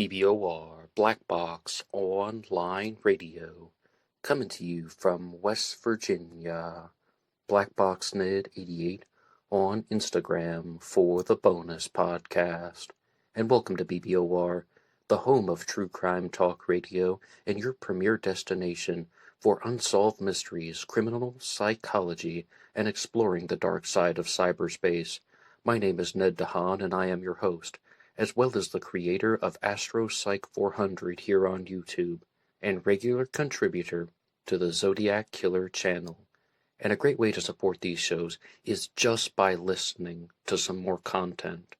BBOR Black Box Online Radio, coming to you from West Virginia. BlackBoxNed88 on Instagram for the bonus podcast. And welcome to BBOR, the home of true crime talk radio and your premier destination for unsolved mysteries, criminal psychology, and exploring the dark side of cyberspace. My name is Ned DeHaan, and I am your host, as well as the creator of AstroPsych 400 here on YouTube, and regular contributor to the Zodiac Killer channel. And a great way to support these shows is just by listening to some more content.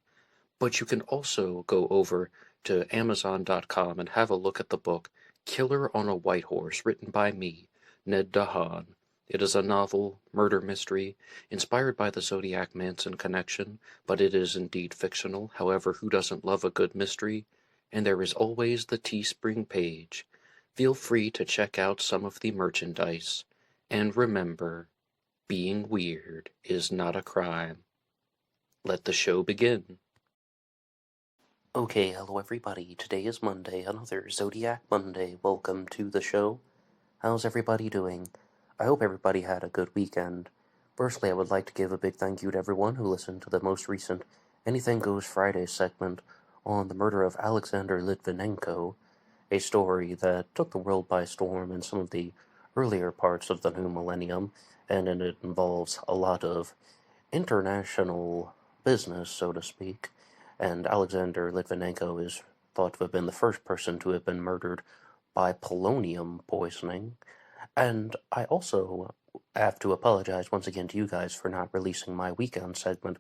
But you can also go over to Amazon.com and have a look at the book Killer on a White Horse, written by me, Ned DeHaan. It is a novel, murder mystery, inspired by the Zodiac Manson connection, but it is indeed fictional. However, who doesn't love a good mystery? And there is always the TeeSpring page. Feel free to check out some of the merchandise. And remember, being weird is not a crime. Let the show begin. Okay, hello everybody. Today is Monday, another Zodiac Monday. Welcome to the show. How's everybody doing? I hope everybody had a good weekend. Firstly, I would like to give a big thank you to everyone who listened to the most recent Anything Goes Friday segment on the murder of Alexander Litvinenko, a story that took the world by storm in some of the earlier parts of the new millennium, and it involves a lot of international business, so to speak, and Alexander Litvinenko is thought to have been the first person to have been murdered by polonium poisoning. And I also have to apologize once again to you guys for not releasing my weekend segment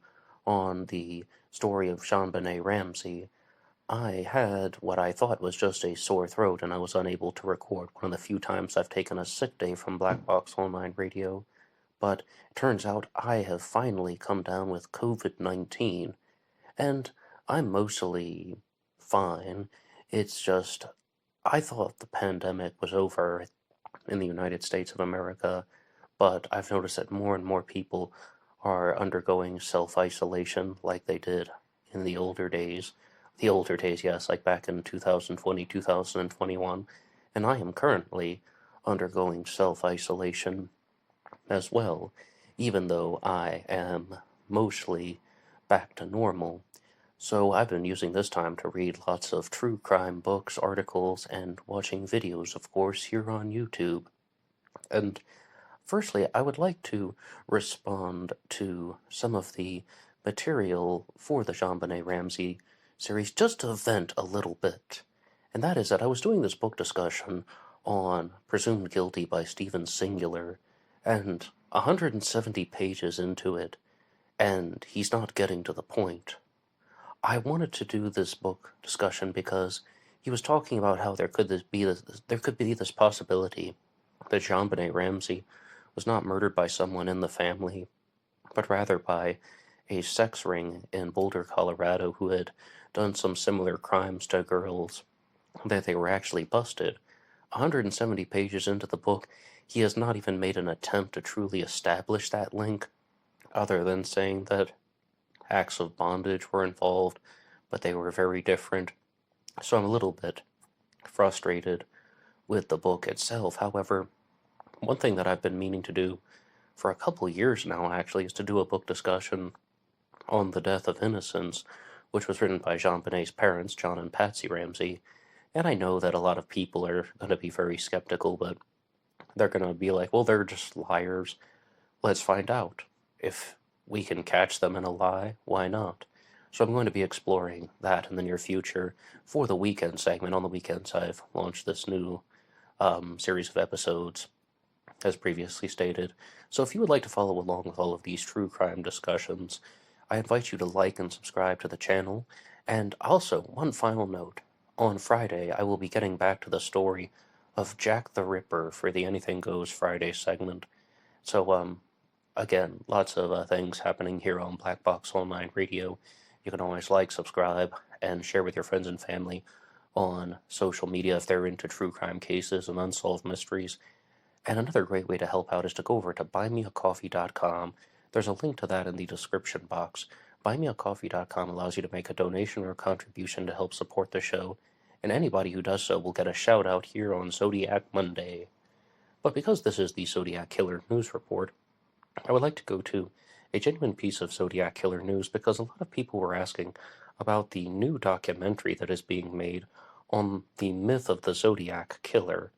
on the story of JonBenet Ramsey. I had what I thought was just a sore throat, and I was unable to record one of the few times I've taken a sick day from Black Box Online Radio. But it turns out I have finally come down with COVID-19, and I'm mostly fine. It's just, I thought the pandemic was over in the United States of America, but I've noticed that more and more people are undergoing self-isolation like they did in the older days. The older days, yes, like back in 2020, 2021, and I am currently undergoing self-isolation as well, even though I am mostly back to normal. So I've been using this time to read lots of true crime books, articles, and watching videos, of course, here on YouTube. And firstly, I would like to respond to some of the material for the JonBenet Ramsey series, just to vent a little bit. And that is that I was doing this book discussion on Presumed Guilty by Stephen Singular, and 170 pages into it, and he's not getting to the point. I wanted to do this book discussion because he was talking about how there could be this possibility that JonBenet Ramsey was not murdered by someone in the family, but rather by a sex ring in Boulder, Colorado, who had done some similar crimes to girls, that they were actually busted. 170 pages into the book, he has not even made an attempt to truly establish that link, other than saying that acts of bondage were involved, but they were very different. So I'm a little bit frustrated with the book itself. However, one thing that I've been meaning to do for a couple years now, actually, is to do a book discussion on The Death of Innocence, which was written by JonBenet's parents, John and Patsy Ramsey. And I know that a lot of people are going to be very skeptical, but they're going to be like, well, they're just liars. Let's find out. If we can catch them in a lie, why not? So I'm going to be exploring that in the near future for the weekend segment. On the weekends, I've launched this new series of episodes, as previously stated. So if you would like to follow along with all of these true crime discussions, I invite you to like and subscribe to the channel. And also, one final note. On Friday, I will be getting back to the story of Jack the Ripper for the Anything Goes Friday segment. So, again, lots of things happening here on Black Box Online Radio. You can always like, subscribe, and share with your friends and family on social media if they're into true crime cases and unsolved mysteries. And another great way to help out is to go over to BuyMeACoffee.com. There's a link to that in the description box. BuyMeACoffee.com allows you to make a donation or a contribution to help support the show, and anybody who does so will get a shout out here on Zodiac Monday. But because this is the Zodiac Killer News Report, I would like to go to a genuine piece of Zodiac Killer news because a lot of people were asking about the new documentary that is being made on the myth of the Zodiac Killer.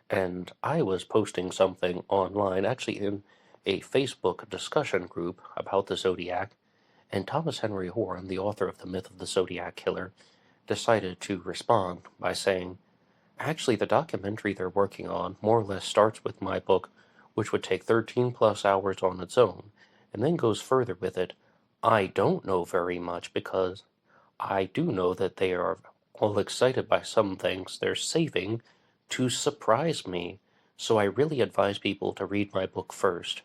And I was posting something online, actually in a Facebook discussion group about the Zodiac, and Thomas Henry Horn, the author of The Myth of the Zodiac Killer, decided to respond by saying, actually, the documentary they're working on more or less starts with my book, which would take 13 plus hours on its own, and then goes further with it. I don't know very much because I do know that they are all excited by some things they're saving to surprise me, so I really advise people to read my book first.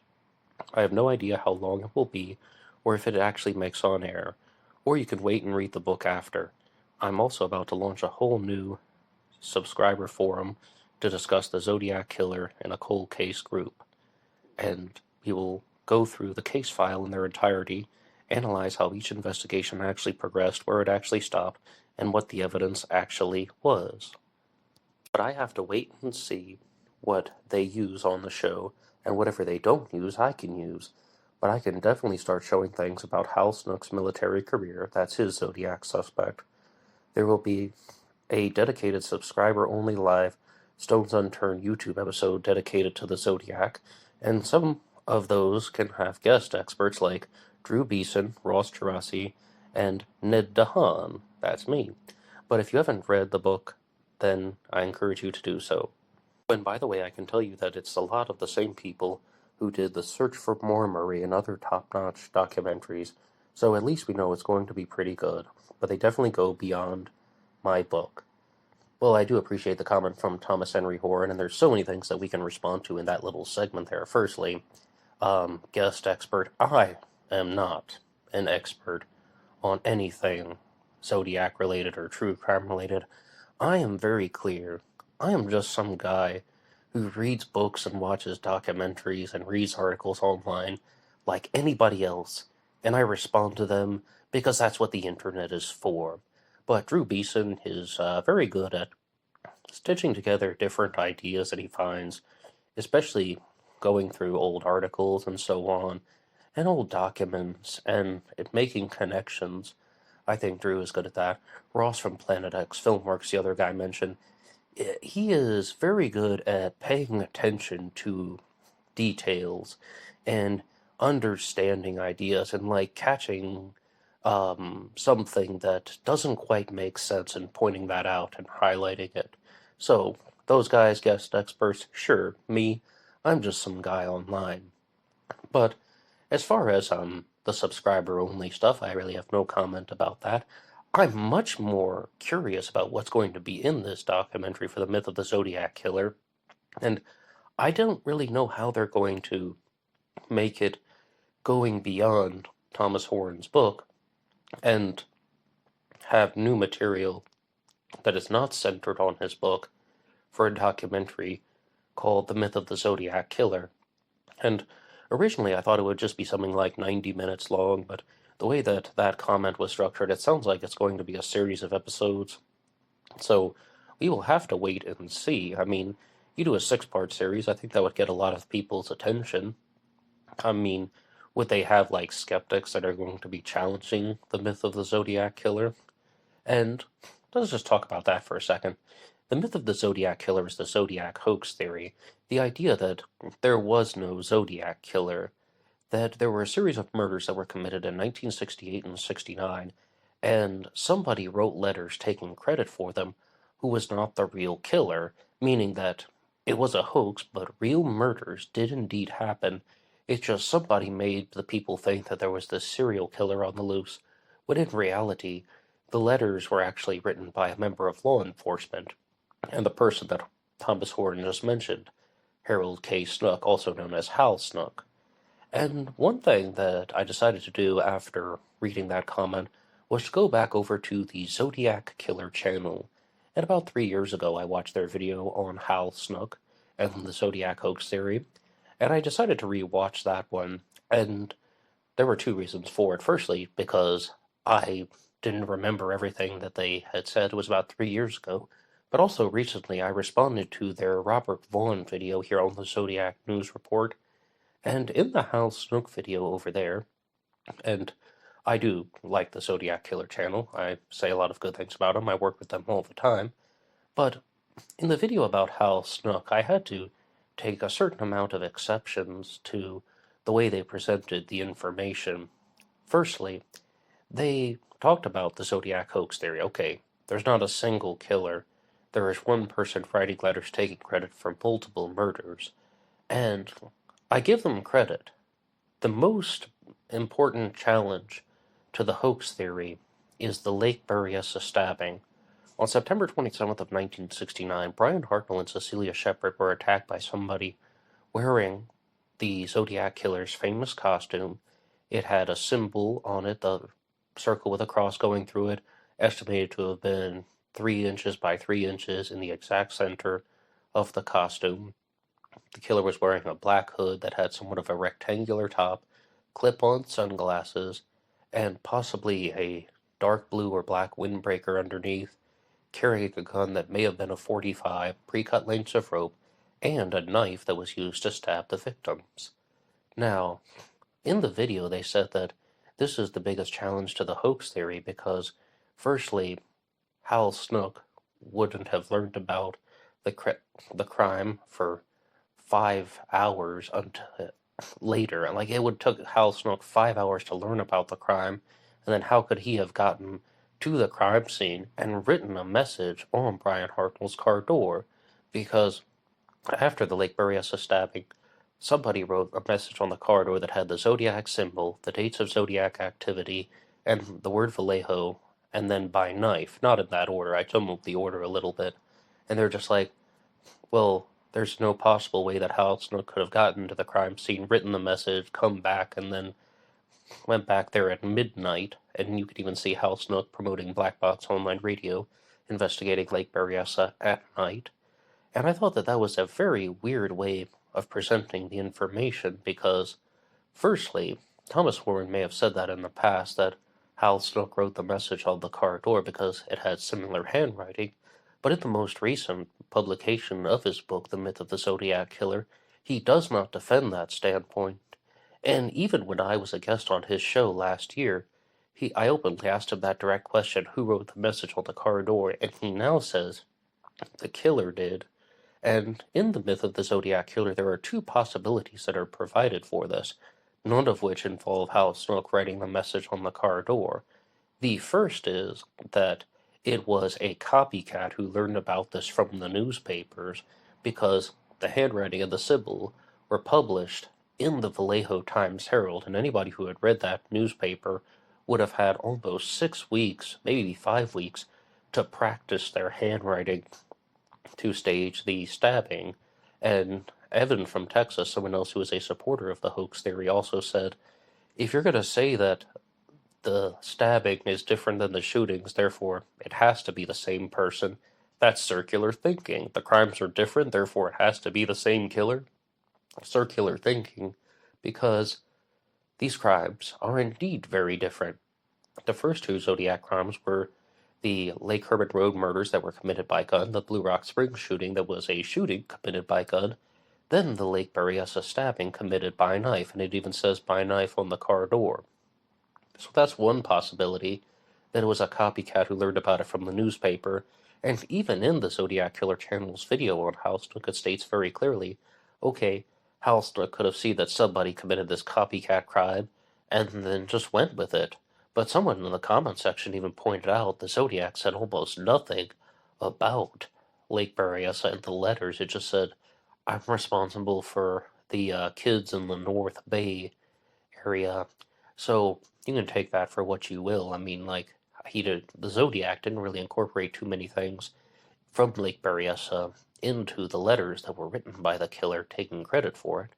I have no idea how long it will be, or if it actually makes on air, or you can wait and read the book after. I'm also about to launch a whole new subscriber forum to discuss the Zodiac Killer in a cold case group, and we will go through the case file in their entirety, analyze how each investigation actually progressed, where it actually stopped, and what the evidence actually was. But I have to wait and see what they use on the show, and whatever they don't use, I can use. But I can definitely start showing things about Hal Snook's military career. That's his Zodiac suspect. There will be a dedicated subscriber-only live Stones Unturned YouTube episode dedicated to the Zodiac, and some of those can have guest experts like Drew Beeson, Ross Gerasi, and Ned DeHaan. That's me. But if you haven't read the book, then I encourage you to do so. And by the way, I can tell you that it's a lot of the same people who did The Search for Murray and other top-notch documentaries, so at least we know it's going to be pretty good. But they definitely go beyond my book. Well, I do appreciate the comment from Thomas Henry Horn, and there's so many things that we can respond to in that little segment there. Firstly, guest expert, I am not an expert on anything Zodiac related or true crime related. I am very clear. I am just some guy who reads books and watches documentaries and reads articles online like anybody else, and I respond to them because that's what the internet is for. But Drew Beeson is very good at stitching together different ideas that he finds, especially going through old articles and so on, and old documents, and making connections. I think Drew is good at that. Ross from Planet X Filmworks, the other guy mentioned, he is very good at paying attention to details and understanding ideas and like catching something that doesn't quite make sense and pointing that out and highlighting it. So those guys, guest experts, sure. Me, I'm just some guy online. But as far as the subscriber-only stuff, I really have no comment about that. I'm much more curious about what's going to be in this documentary for the Myth of the Zodiac Killer, and I don't really know how they're going to make it going beyond Thomas Horn's book and have new material that is not centered on his book for a documentary called The Myth of the Zodiac Killer. And originally I thought it would just be something like 90 minutes long, but the way that that comment was structured, it sounds like it's going to be a series of episodes. So we will have to wait and see. I mean, you do a 6-part series, I think that would get a lot of people's attention. I mean, would they have, like, skeptics that are going to be challenging the myth of the Zodiac Killer? And let's just talk about that for a second. The myth of the Zodiac Killer is the Zodiac hoax theory, the idea that there was no Zodiac Killer, that there were a series of murders that were committed in 1968 and 69, and somebody wrote letters taking credit for them who was not the real killer, meaning that it was a hoax, but real murders did indeed happen. It's just somebody made the people think that there was this serial killer on the loose, when in reality, the letters were actually written by a member of law enforcement, and the person that Thomas Horton just mentioned, Harold K. Snook, also known as Hal Snook. And one thing that I decided to do after reading that comment was to go back over to the Zodiac Killer channel. And about 3 years ago, I watched their video on Hal Snook and the Zodiac hoax theory, and I decided to rewatch that one, and there were 2 reasons for it. Firstly, because I didn't remember everything that they had said. It was about 3 years ago. But also recently, I responded to their Robert Vaughn video here on the Zodiac News Report, and in the Hal Snook video over there, and I do like the Zodiac Killer channel. I say a lot of good things about them. I work with them all the time. But in the video about Hal Snook, I had to take a certain amount of exceptions to the way they presented the information. Firstly, they talked about the Zodiac hoax theory. Okay, there's not a single killer. There is one person writing letters taking credit for multiple murders. And I give them credit. The most important challenge to the hoax theory is the Lake Berryessa stabbing. On September 27th of 1969, Brian Hartnell and Cecilia Shepard were attacked by somebody wearing the Zodiac Killer's famous costume. It had a symbol on it, the circle with a cross going through it, estimated to have been 3 inches by 3 inches in the exact center of the costume. The killer was wearing a black hood that had somewhat of a rectangular top, clip-on sunglasses, and possibly a dark blue or black windbreaker underneath, carrying a gun that may have been a .45, pre-cut lengths of rope, and a knife that was used to stab the victims. Now, in the video, they said that this is the biggest challenge to the hoax theory because, firstly, Hal Snook wouldn't have learned about the crime for 5 hours until later. Like, it would took Hal Snook 5 hours to learn about the crime, and then how could he have gotten to the crime scene and written a message on Brian Hartnell's car door? Because after the Lake Berryessa stabbing, somebody wrote a message on the car door that had the Zodiac symbol, the dates of Zodiac activity, and the word Vallejo, and then by knife. Not in that order. I tumbled the order a little bit. And they're just like, well, there's no possible way that Hal Snook could have gotten to the crime scene, written the message, come back, and then went back there at midnight. And you could even see Hal Snook promoting Black Box Online Radio, investigating Lake Berryessa at night. And I thought that that was a very weird way of presenting the information because, firstly, Thomas Warren may have said that in the past, that Hal Snook wrote the message on the car door because it had similar handwriting, but in the most recent publication of his book, The Myth of the Zodiac Killer, he does not defend that standpoint. And even when I was a guest on his show last year, I openly asked him that direct question, who wrote the message on the car door, and he now says the killer did. And in the Myth of the Zodiac Killer, there are two possibilities that are provided for this, none of which involve Hal Snook writing the message on the car door. The first is that it was a copycat who learned about this from the newspapers because the handwriting and the symbol were published in the Vallejo Times-Herald, and anybody who had read that newspaper would have had almost 6 weeks, maybe 5 weeks, to practice their handwriting to stage the stabbing. And Evan from Texas, someone else who is a supporter of the hoax theory, also said, if you're going to say that the stabbing is different than the shootings, therefore it has to be the same person, that's circular thinking. The crimes are different, therefore it has to be the same killer. Circular thinking, because these crimes are indeed very different. The first two Zodiac crimes were the Lake Herman Road murders that were committed by gun, the Blue Rock Springs shooting that was a shooting committed by gun, then the Lake Berryessa stabbing committed by knife, and it even says by knife on the car door. So that's one possibility, that it was a copycat who learned about it from the newspaper, and even in the Zodiac Killer channel's video on Hal Snook, it states very clearly, okay, Hal Snook could have seen that somebody committed this copycat crime, and then just went with it. But someone in the comment section even pointed out the Zodiac said almost nothing about Lake Berryessa in the letters. It just said, I'm responsible for the kids in the North Bay area. So you can take that for what you will. I mean, like, the Zodiac didn't really incorporate too many things from Lake Berryessa into the letters that were written by the killer, taking credit for it.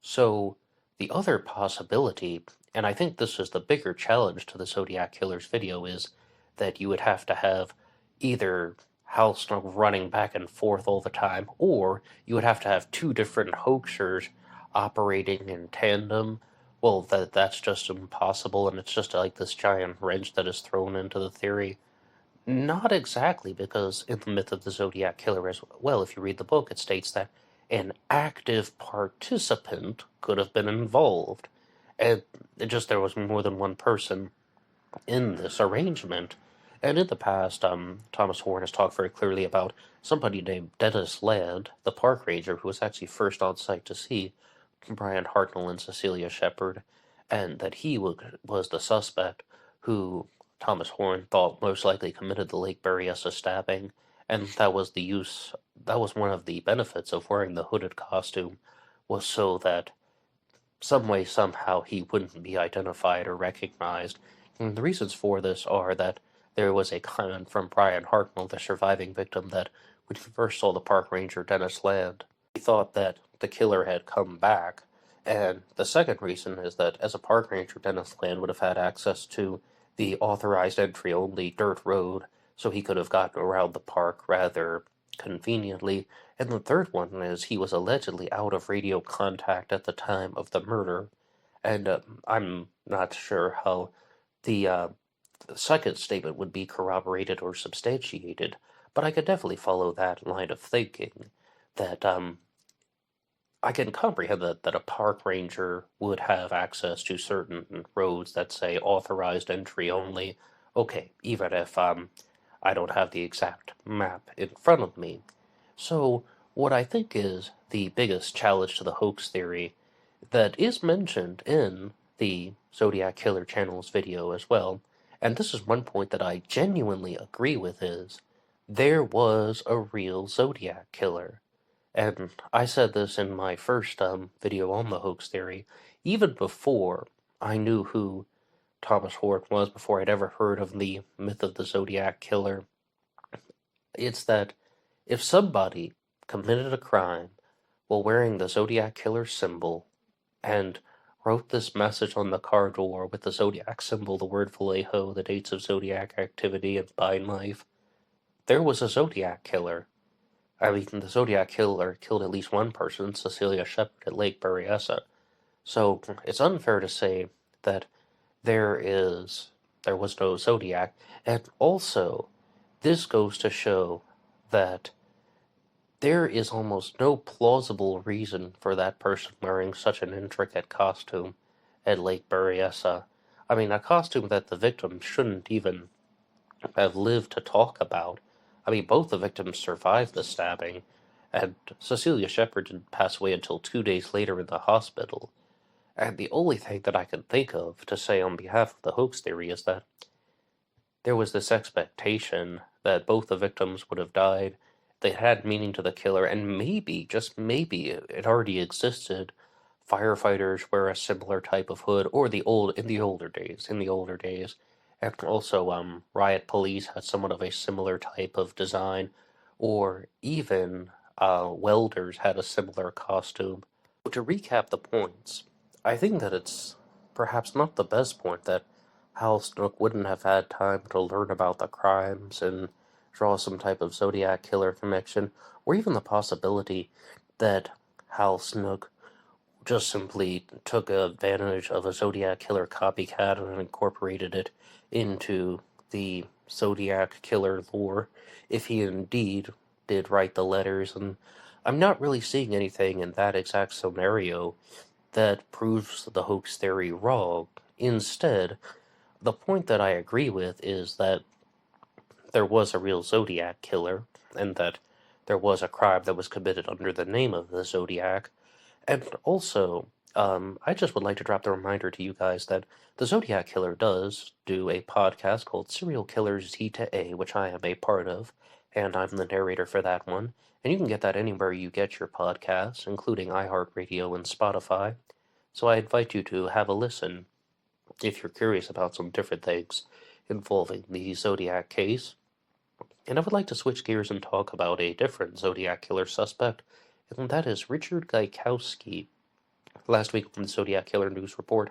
So the other possibility, and I think this is the bigger challenge to the Zodiac Killer's video, is that you would have to have either Hal Snook running back and forth all the time, or you would have to have two different hoaxers operating in tandem, well, that's just impossible, and it's just like this giant wrench that is thrown into the theory. Not exactly, because in the myth of the Zodiac Killer as well, if you read the book, it states that an active participant could have been involved. And it just there was more than one person in this arrangement. And in the past, Thomas Horn has talked very clearly about somebody named Dennis Land, the park ranger, who was actually first on site to see Brian Hartnell and Cecilia Shepard, and that he was the suspect who Thomas Horn thought most likely committed the Lake Berryessa stabbing, and that was one of the benefits of wearing the hooded costume, was so that some way, somehow, he wouldn't be identified or recognized. And the reasons for this are that there was a comment from Brian Hartnell, the surviving victim, that when he first saw the park ranger Dennis Land, he thought that the killer had come back. And the second reason is that as a park ranger, Dennis Land would have had access to the authorized entry only dirt road, so he could have gotten around the park rather conveniently. And the third one is he was allegedly out of radio contact at the time of the murder. And I'm not sure how the second statement would be corroborated or substantiated, but I could definitely follow that line of thinking that I can comprehend that a park ranger would have access to certain roads that say authorized entry only. Okay, even if I don't have the exact map in front of me. So, what I think is the biggest challenge to the hoax theory that is mentioned in the Zodiac Killer channel's video as well, and this is one point that I genuinely agree with, is there was a real Zodiac Killer. And I said this in my first video on the hoax theory, even before I knew who Thomas Hort was, before I'd ever heard of the myth of the Zodiac Killer. It's that if somebody committed a crime while wearing the Zodiac Killer symbol and wrote this message on the car door with the Zodiac symbol, the word Vallejo, the dates of Zodiac activity, and Vine life, there was a Zodiac Killer. I mean, the Zodiac Killer killed at least one person, Cecilia Shepard at Lake Berryessa. So it's unfair to say that there was no Zodiac, and also this goes to show that there is almost no plausible reason for that person wearing such an intricate costume at Lake Berryessa. I mean, a costume that the victim shouldn't even have lived to talk about. I mean, both the victims survived the stabbing, and Cecilia Shepard didn't pass away until 2 days later in the hospital. And the only thing that I can think of to say on behalf of the hoax theory is that there was this expectation that both the victims would have died. They had meaning to the killer, and maybe, just maybe, it already existed. Firefighters wear a similar type of hood, or in the older days, and also riot police had somewhat of a similar type of design, or even welders had a similar costume. To recap the points, I think that it's perhaps not the best point that Hal Snook wouldn't have had time to learn about the crimes and draw some type of Zodiac Killer connection, or even the possibility that Hal Snook just simply took advantage of a Zodiac Killer copycat and incorporated it into the Zodiac Killer lore, if he indeed did write the letters. And I'm not really seeing anything in that exact scenario that proves the hoax theory wrong. Instead, the point that I agree with is that there was a real Zodiac Killer, and that there was a crime that was committed under the name of the Zodiac. And also, I just would like to drop the reminder to you guys that the Zodiac Killer does do a podcast called Serial Killers Z to A, which I am a part of, and I'm the narrator for that one. And you can get that anywhere you get your podcasts, including iHeartRadio and Spotify. So I invite you to have a listen if you're curious about some different things involving the Zodiac case. And I would like to switch gears and talk about a different Zodiac Killer suspect, and that is Richard Gaikowski. Last week on the Zodiac Killer News Report,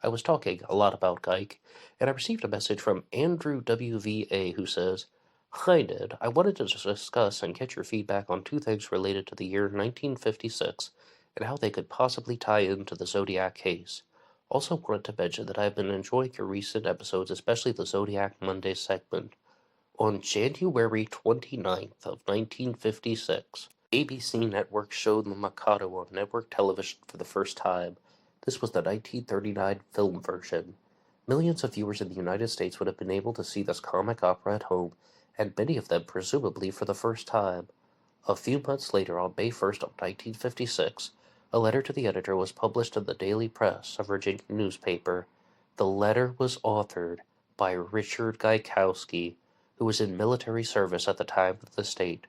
I was talking a lot about Gaik, and I received a message from Andrew WVA who says, "Hi Ned, I wanted to discuss and get your feedback on two things related to the year 1956 and how they could possibly tie into the Zodiac case. Also wanted to mention that I've been enjoying your recent episodes, especially the Zodiac Monday segment. On January 29th of 1956, ABC Network showed the Mikado on network television for the first time. This was the 1939 film version. Millions of viewers in the United States would have been able to see this comic opera at home, and many of them presumably for the first time. A few months later, on May 1st of 1956, a letter to the editor was published in the Daily Press, a Virginia newspaper. The letter was authored by Richard Gaikowski, who was in military service at the time of the state.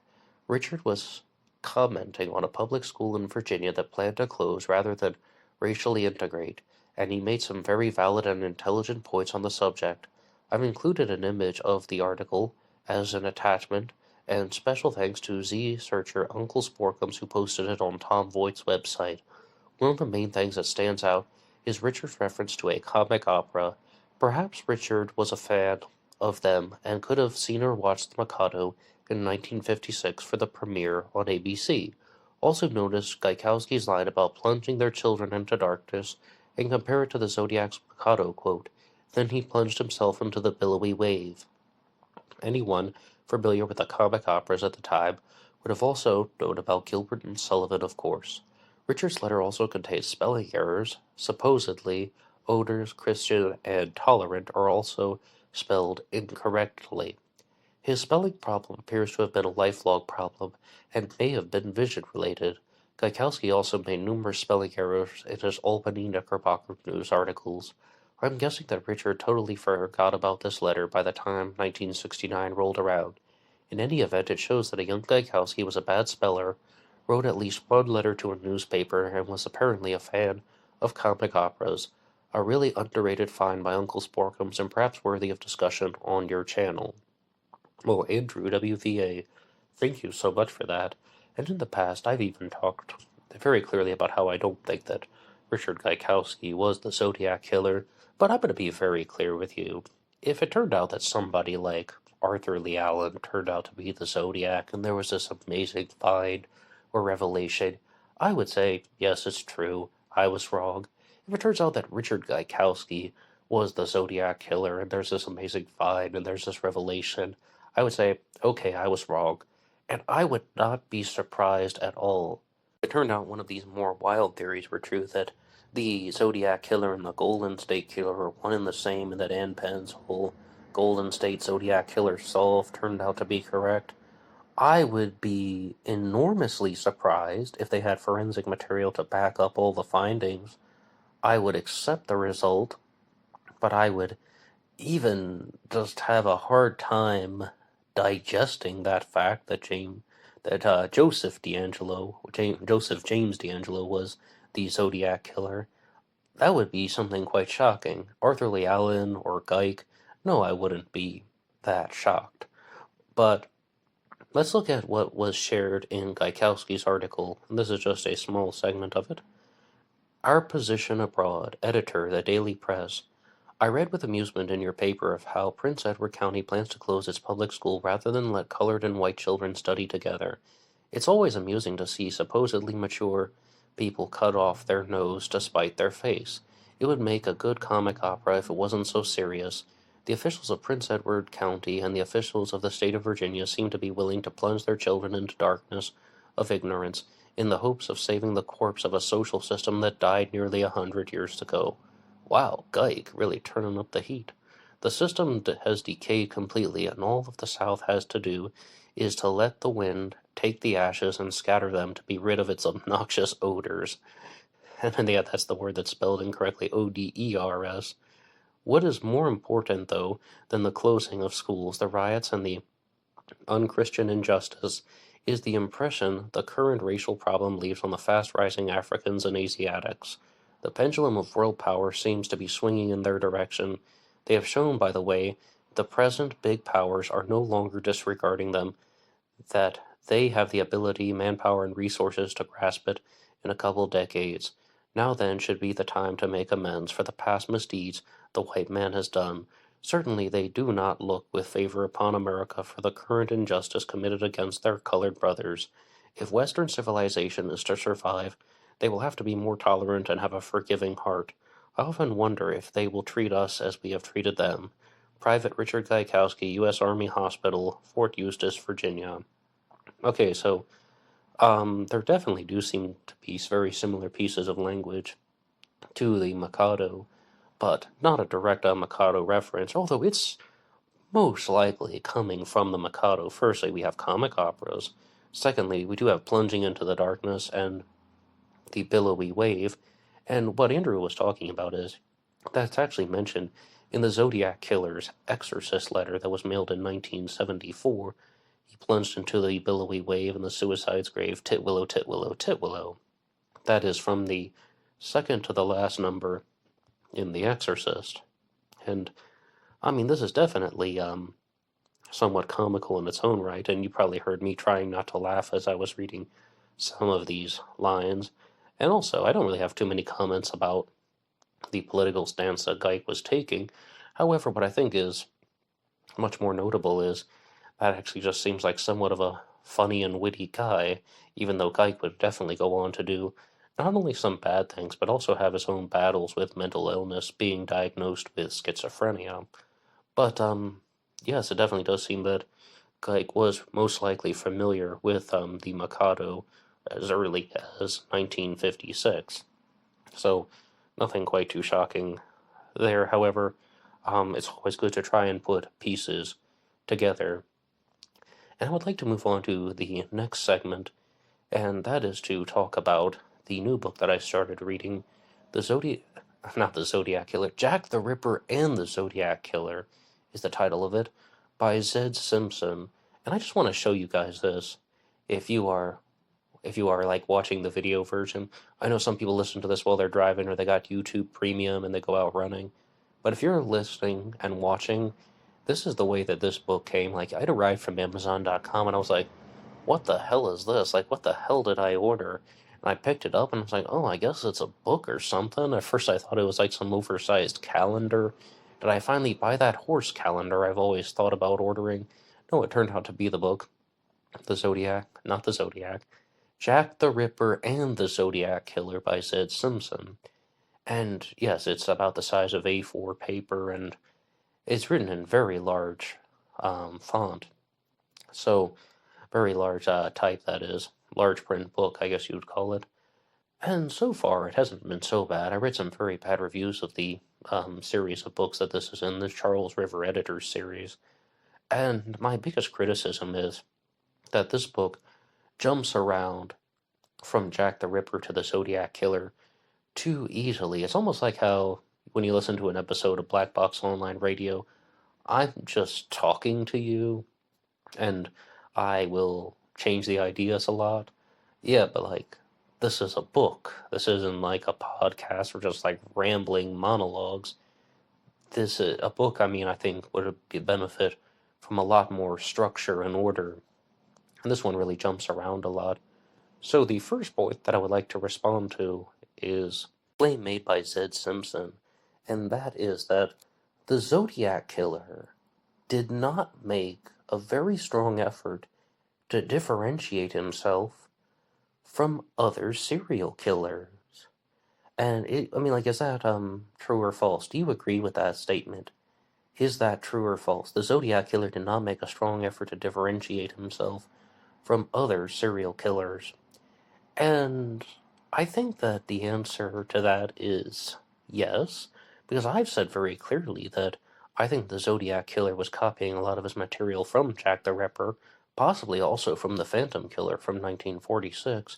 Richard was commenting on a public school in Virginia that planned to close rather than racially integrate, and he made some very valid and intelligent points on the subject. I've included an image of the article as an attachment, and special thanks to Z searcher Uncle Sporkums who posted it on Tom Voigt's website. One of the main things that stands out is Richard's reference to a comic opera. Perhaps Richard was a fan of them and could have seen or watched The Mikado in 1956 for the premiere on ABC. Also notice Gaikowski's line about plunging their children into darkness and compare it to the Zodiac's Mikado quote, "Then he plunged himself into the billowy wave." Anyone familiar with the comic operas at the time would have also known about Gilbert and Sullivan, of course. Richard's letter also contains spelling errors. Supposedly, odors, Christian, and tolerant are also spelled incorrectly. His spelling problem appears to have been a lifelong problem and may have been vision-related. Gaikowski also made numerous spelling errors in his Albany Knickerbocker News articles. I'm guessing that Richard totally forgot about this letter by the time 1969 rolled around. In any event, it shows that a young Gaikowski was a bad speller, wrote at least one letter to a newspaper, and was apparently a fan of comic operas. A really underrated find by Uncle Sporkums and perhaps worthy of discussion on your channel. Well, Andrew WVA, thank you so much for that. And in the past, I've even talked very clearly about how I don't think that Richard Gaikowski was the Zodiac killer, but I'm going to be very clear with you. If it turned out that somebody like Arthur Lee Allen turned out to be the Zodiac and there was this amazing find or revelation, I would say, yes, it's true, I was wrong. If it turns out that Richard Gaikowski was the Zodiac killer and there's this amazing find and there's this revelation, I would say, okay, I was wrong. And I would not be surprised at all. It turned out one of these more wild theories were true, that the Zodiac Killer and the Golden State Killer are one and the same, and that Ann Penn's whole Golden State Zodiac Killer solve turned out to be correct. I would be enormously surprised if they had forensic material to back up all the findings. I would accept the result, but I would even just have a hard time digesting that fact that Joseph James D'Angelo was the Zodiac killer. That would be something quite shocking. Arthur Lee Allen or Geik, no, I wouldn't be that shocked. But let's look at what was shared in Gaikowski's article. This is just a small segment of it. Our Position Abroad, editor, The Daily Press. I read with amusement in your paper of how Prince Edward County plans to close its public school rather than let colored and white children study together. It's always amusing to see supposedly mature people cut off their nose to spite their face. It would make a good comic opera if it wasn't so serious. The officials of Prince Edward County and the officials of the state of Virginia seem to be willing to plunge their children into darkness of ignorance in the hopes of saving the corpse of a social system that died nearly 100 years ago. Wow, Geik really turning up the heat. The system has decayed completely, and all the South has to do is to let the wind take the ashes and scatter them to be rid of its obnoxious odors. And yeah, that's the word that's spelled incorrectly, Oders. What is more important, though, than the closing of schools, the riots, and the unchristian injustice is the impression the current racial problem leaves on the fast-rising Africans and Asiatics. The pendulum of world power seems to be swinging in their direction. They have shown, by the way, the present big powers are no longer disregarding them, that they have the ability, manpower, and resources to grasp it in a couple decades. Now then should be the time to make amends for the past misdeeds the white man has done. Certainly they do not look with favor upon America for the current injustice committed against their colored brothers. If Western civilization is to survive, they will have to be more tolerant and have a forgiving heart. I often wonder if they will treat us as we have treated them. Private Richard Gaikowski, U.S. Army Hospital, Fort Eustis, Virginia. Okay, so there definitely do seem to be very similar pieces of language to the Mikado, but not a direct Mikado reference, although it's most likely coming from the Mikado. Firstly, we have comic operas. Secondly, we do have Plunging into the Darkness and The Billowy Wave. And what Andrew was talking about is that's actually mentioned in the Zodiac Killer's Exorcist letter that was mailed in 1974. He plunged into the billowy wave in the suicide's grave, Titwillow, Titwillow, Titwillow. That is from the second to the last number in The Exorcist. And, I mean, this is definitely somewhat comical in its own right, and you probably heard me trying not to laugh as I was reading some of these lines. And also, I don't really have too many comments about the political stance that Geik was taking. However, what I think is much more notable is that actually just seems like somewhat of a funny and witty guy, even though Geik would definitely go on to do not only some bad things, but also have his own battles with mental illness, being diagnosed with schizophrenia. But, yes, it definitely does seem that Geik was most likely familiar with the Mikado as early as 1956. So, nothing quite too shocking there. However, it's always good to try and put pieces together. And I would like to move on to the next segment, and that is to talk about the new book that I started reading, not the Zodiac Killer, Jack the Ripper and the Zodiac Killer is the title of it, by Zed Simpson. And I just want to show you guys this. If you are like watching the video version, I know some people listen to this while they're driving or they got YouTube Premium and they go out running. But if you're listening and watching, this is the way that this book came. Like, I'd arrived from Amazon.com and I was like, what the hell is this? Like, what the hell did I order? And I picked it up and I was like, oh, I guess it's a book or something. At first I thought it was like some oversized calendar. Did I finally buy that horse calendar I've always thought about ordering? No, it turned out to be the book. The Zodiac, not the Zodiac. Jack the Ripper and the Zodiac Killer by Zed Simpson. And yes, it's about the size of A4 paper, and it's written in very large font. So, very large type, that is. Large print book, I guess you would call it. And so far, it hasn't been so bad. I read some very bad reviews of the series of books that this is in, the Charles River Editors series. And my biggest criticism is that this book jumps around from Jack the Ripper to the Zodiac Killer too easily. It's almost like how when you listen to an episode of Black Box Online Radio, I'm just talking to you and I will change the ideas a lot. Yeah, but like, this is a book. This isn't like a podcast or just like rambling monologues. This is a book, I mean, I think would benefit from a lot more structure and order. And this one really jumps around a lot. So the first point that I would like to respond to is a claim made by Zed Simpson, and that is that the Zodiac Killer did not make a very strong effort to differentiate himself from other serial killers. And is that true or false? Do you agree with that statement? Is that true or false? The Zodiac Killer did not make a strong effort to differentiate himself from other serial killers. And I think that the answer to that is yes, because I've said very clearly that I think the Zodiac Killer was copying a lot of his material from Jack the Ripper, possibly also from the Phantom Killer from 1946,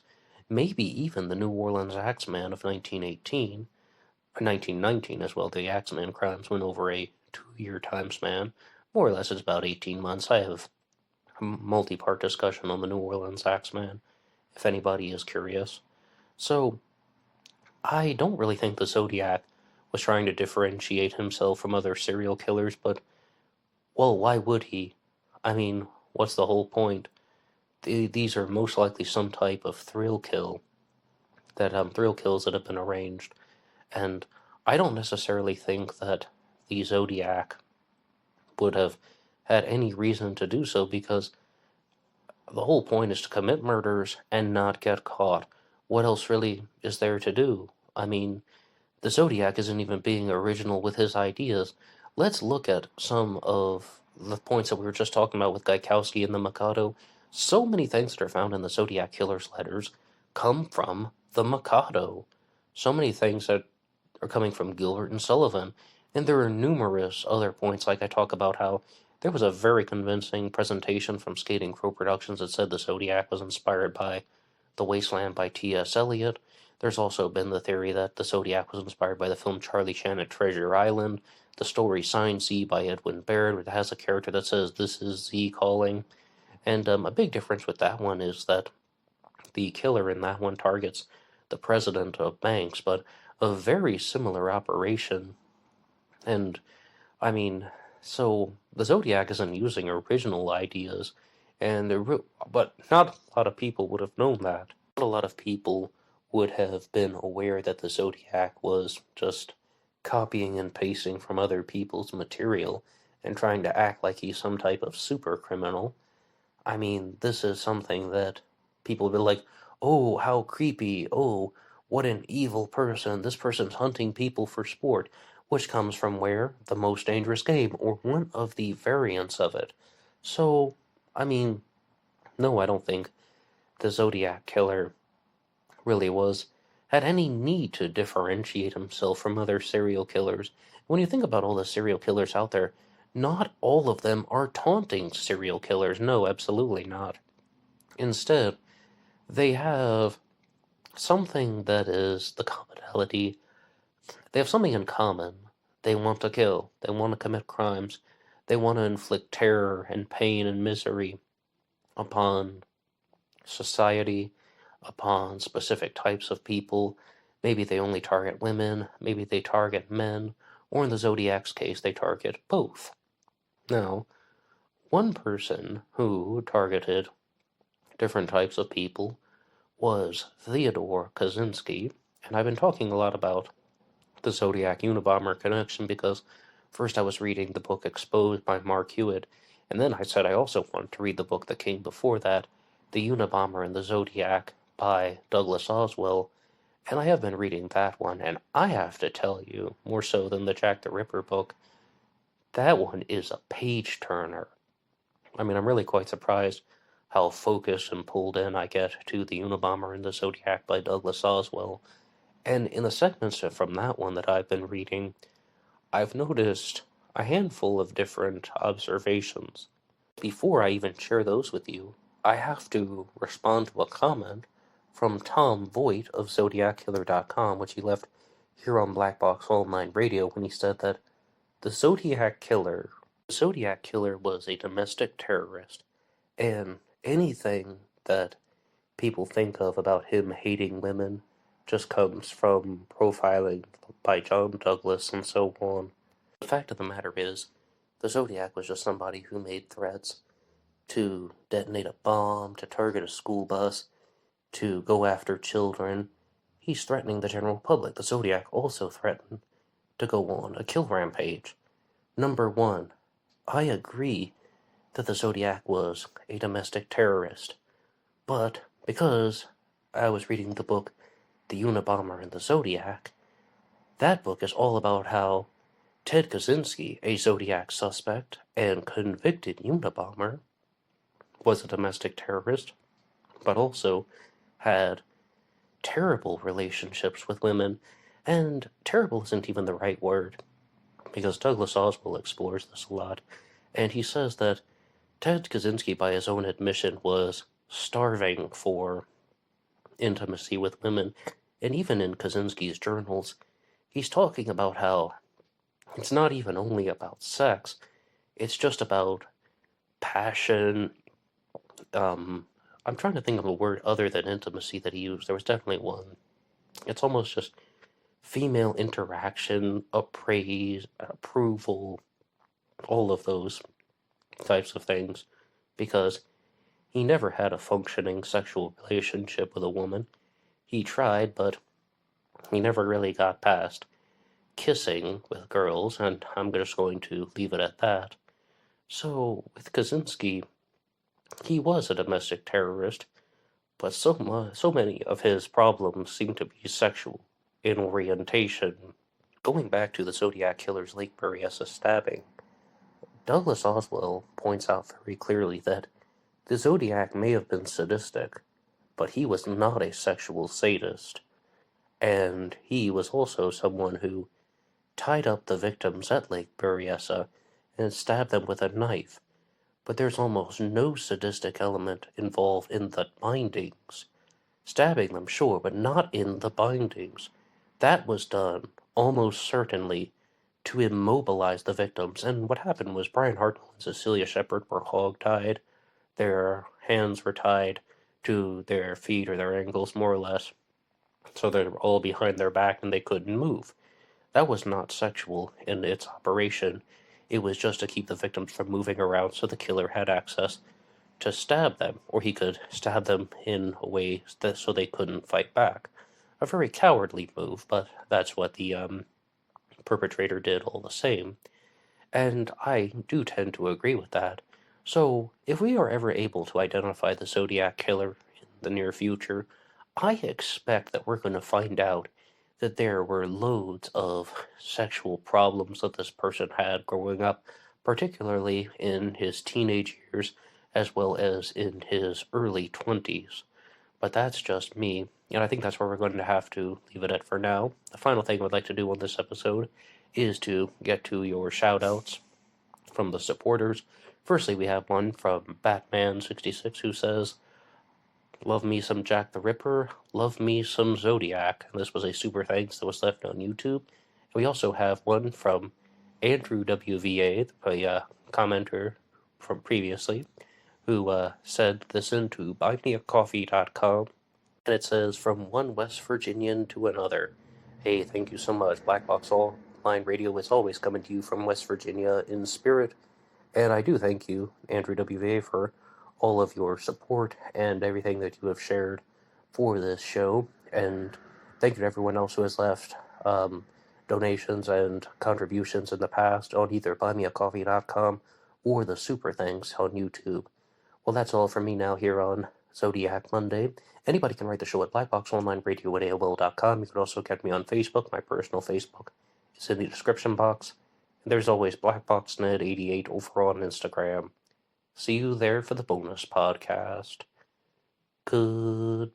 maybe even the New Orleans Axeman of 1918, or 1919 as well. The Axeman crimes went over a 2-year time span. More or less, it's about 18 months. I have a multi-part discussion on the New Orleans Axeman, if anybody is curious. So, I don't really think the Zodiac was trying to differentiate himself from other serial killers, but, well, why would he? I mean, what's the whole point? These are most likely some type of thrill kills that have been arranged, and I don't necessarily think that the Zodiac would have had any reason to do so, because the whole point is to commit murders and not get caught. What else really is there to do? I mean, the Zodiac isn't even being original with his ideas. Let's look at some of the points that we were just talking about with Gaikowski and the Mikado. So many things that are found in the Zodiac Killer's letters come from the Mikado. So many things that are coming from Gilbert and Sullivan. And there are numerous other points, like I talk about how there was a very convincing presentation from Skating Crow Productions that said the Zodiac was inspired by The Wasteland by T.S. Eliot. There's also been the theory that the Zodiac was inspired by the film Charlie Chan at Treasure Island, the story Sign Z by Edwin Baird, which has a character that says, "This is Z calling." And a big difference with that one is that the killer in that one targets the president of banks, but a very similar operation. And I mean, so the Zodiac isn't using original ideas, and but not a lot of people would have known that. Not a lot of people would have been aware that the Zodiac was just copying and pasting from other people's material and trying to act like he's some type of super criminal. I mean, this is something that people will be like, "Oh, how creepy. Oh, what an evil person. This person's hunting people for sport," which comes from where? The Most Dangerous Game, or one of the variants of it. So, I mean, no, I don't think the Zodiac Killer really had any need to differentiate himself from other serial killers. When you think about all the serial killers out there, not all of them are taunting serial killers. No, absolutely not. Instead, they have something that is the commonality. They have something in common. They want to kill. They want to commit crimes. They want to inflict terror and pain and misery upon society, upon specific types of people. Maybe they only target women, maybe they target men, or in the Zodiac's case, they target both. Now, one person who targeted different types of people was Theodore Kaczynski, and I've been talking a lot about the Zodiac Unabomber connection because first I was reading the book Exposed by Mark Hewitt, and then I said I also wanted to read the book that came before that, The Unabomber and the Zodiac by Douglas Oswell, and I have been reading that one, and I have to tell you, more so than the Jack the Ripper book, that one is a page turner. I mean, I'm really quite surprised how focused and pulled in I get to The Unabomber and the Zodiac by Douglas Oswell. And in the segments from that one that I've been reading, I've noticed a handful of different observations. Before I even share those with you, I have to respond to a comment from Tom Voigt of ZodiacKiller.com, which he left here on Black Box Online Radio when he said that the Zodiac Killer was a domestic terrorist, and anything that people think of about him hating women just comes from profiling by John Douglas and so on. The fact of the matter is, the Zodiac was just somebody who made threats to detonate a bomb, to target a school bus, to go after children. He's threatening the general public. The Zodiac also threatened to go on a kill rampage. Number one, I agree that the Zodiac was a domestic terrorist, but because I was reading the book The Unabomber and the Zodiac, that book is all about how Ted Kaczynski, a Zodiac suspect and convicted Unabomber, was a domestic terrorist, but also had terrible relationships with women, and terrible isn't even the right word, because Douglas Oswell explores this a lot, and he says that Ted Kaczynski, by his own admission, was starving for intimacy with women, and even in Kaczynski's journals, he's talking about how it's not even only about sex, it's just about passion. I'm trying to think of a word other than intimacy that he used. There was definitely one. It's almost just female interaction, appraise, approval, all of those types of things, because he never had a functioning sexual relationship with a woman. He tried, but he never really got past kissing with girls, and I'm just going to leave it at that. So, with Kaczynski, he was a domestic terrorist, but so many of his problems seem to be sexual in orientation. Going back to the Zodiac killer's Lake Berryessa stabbing, Douglas Oswell points out very clearly that the Zodiac may have been sadistic, but he was not a sexual sadist, and he was also someone who tied up the victims at Lake Berryessa and stabbed them with a knife. But there's almost no sadistic element involved in the bindings. Stabbing them, sure, but not in the bindings. That was done, almost certainly, to immobilize the victims. And what happened was Brian Hartnell and Cecilia Shepard were hog-tied. Their hands were tied to their feet or their ankles, more or less, so they were all behind their back and they couldn't move. That was not sexual in its operation. It was just to keep the victims from moving around so the killer had access to stab them, or he could stab them in a way that so they couldn't fight back. A very cowardly move, but that's what the perpetrator did all the same. And I do tend to agree with that. So, if we are ever able to identify the Zodiac killer in the near future, I expect that we're going to find out that there were loads of sexual problems that this person had growing up, particularly in his teenage years as well as in his early 20s. But that's just me, and I think that's where we're going to have to leave it at for now. The final thing I'd like to do on this episode is to get to your shout-outs from the supporters. Firstly, we have one from Batman66 who says, "Love me some Jack the Ripper, love me some Zodiac." And this was a super thanks that was left on YouTube. And we also have one from Andrew WVA, a commenter from previously, who said listen to BuyMeACoffee.com. And it says, "From one West Virginian to another." Hey, thank you so much. Black Box Online Radio is always coming to you from West Virginia in spirit. And I do thank you, Andrew WVA, for all of your support and everything that you have shared for this show. And thank you to everyone else who has left donations and contributions in the past on either BuyMeACoffee.com or the Super Thanks on YouTube. Well, that's all from me now here on Zodiac Monday. Anybody can write the show at blackboxonlineradio at AOL.com. You can also get me on Facebook. My personal Facebook is in the description box. And there's always BlackBoxNet88 over on Instagram. See you there for the bonus podcast. Goodbye.